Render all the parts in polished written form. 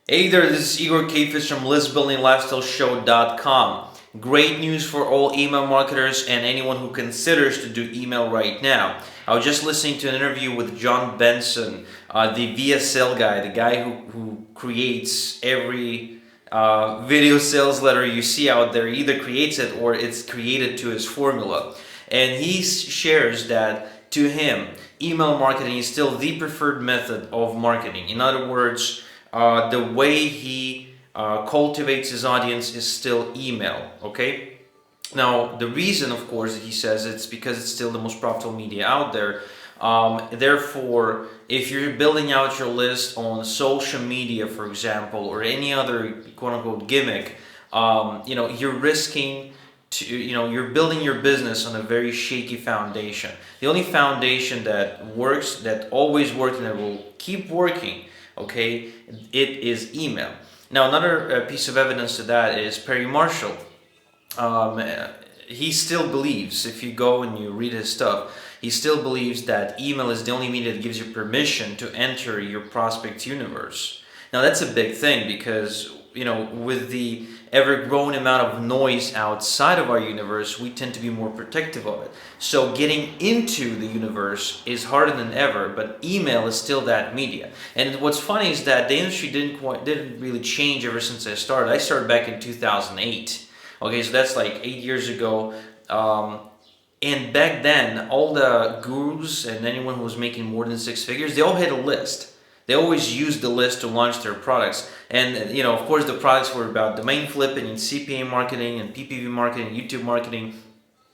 Hey there, this is Igor Kafis from listbuildinglifestyleshow.com. Great news for all email marketers and anyone who considers to do email right now. I was just listening to an interview with John Benson, the VSL guy, the guy who creates every video sales letter you see out there. He either creates it or it's created to his formula. And he shares that to him, email marketing is still the preferred method of marketing. In other words, the way he cultivates his audience is still email, okay? Now, the reason, of course, he says it's because it's still the most profitable media out there. Therefore, if you're building out your list on social media, for example, or any other quote-unquote gimmick, you're risking you're building your business on a very shaky foundation. The only foundation that works, that always worked, and that will keep working, okay, it is email. Now, another piece of evidence to that is Perry Marshall. He still believes, if you go and you read his stuff, he still believes that email is the only media that gives you permission to enter your prospect universe. Now, that's a big thing because, with the ever-growing amount of noise outside of our universe, we tend to be more protective of it. So getting into the universe is harder than ever, but email is still that media. And what's funny is that the industry didn't really change ever since I started. I started back in 2008. Okay, so that's like 8 years ago. And back then, all the gurus and anyone who was making more than six figures, they all had a list. They always used the list to launch their products. And, of course, the products were about domain flipping and CPA marketing and PPV marketing, YouTube marketing,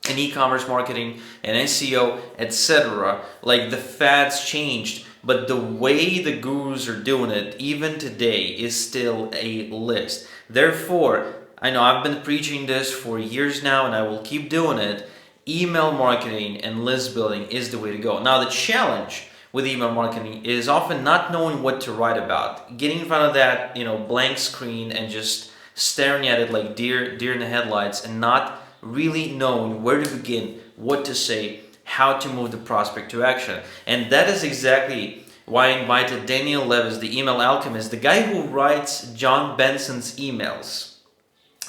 and e-commerce marketing and SEO, etc. Like, the fads changed, but the way the gurus are doing it, even today, is still a list. Therefore, I know I've been preaching this for years now, and I will keep doing it. Email marketing and list building is the way to go. Now, the challenge with email marketing is often not knowing what to write about. Getting in front of that, blank screen and just staring at it like deer in the headlights and not really knowing where to begin, what to say, how to move the prospect to action. And that is exactly why I invited Daniel Levis, the email alchemist, the guy who writes John Benson's emails,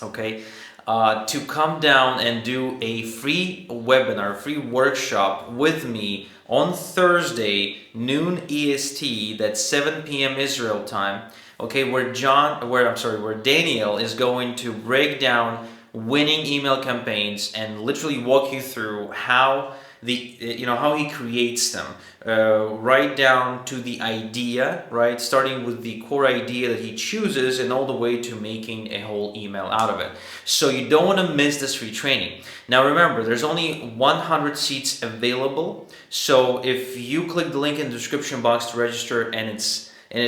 okay, to come down and do a free webinar, free workshop with me on Thursday, noon EST, that's 7 p.m. Israel time, okay, where Daniel is going to break down winning email campaigns and literally walk you through how how he creates them, right down to the idea, right, starting with the core idea that he chooses and all the way to making a whole email out of it. So you don't want to miss this free training. Now remember, there's only 100 seats available, so if you click the link in the description box to register and it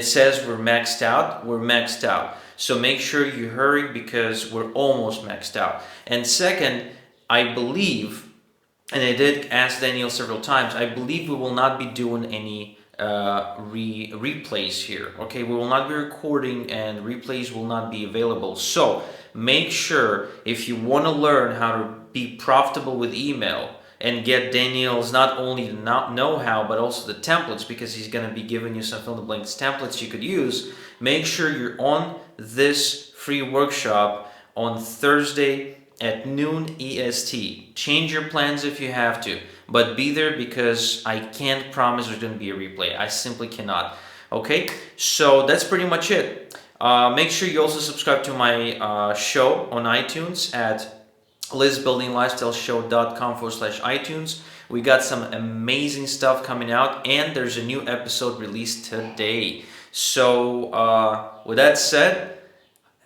says we're maxed out, we're maxed out. So make sure you hurry because we're almost maxed out. And second, I believe, and I did ask Daniel several times, I believe we will not be doing any replays here. Okay, we will not be recording and replays will not be available. So make sure, if you want to learn how to be profitable with email and get Daniel's not only the know-how but also the templates, because he's going to be giving you some fill-in-the-blanks templates you could use, make sure you're on this free workshop on Thursday at noon EST. Change your plans if you have to, but be there because I can't promise there's going to be a replay. I simply cannot. Okay, so that's pretty much it. Make sure you also subscribe to my show on iTunes at listbuildinglifestyleshow.com/iTunes. We got some amazing stuff coming out, and there's a new episode released today. So with that said,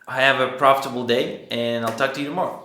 have a profitable day, and I'll talk to you tomorrow.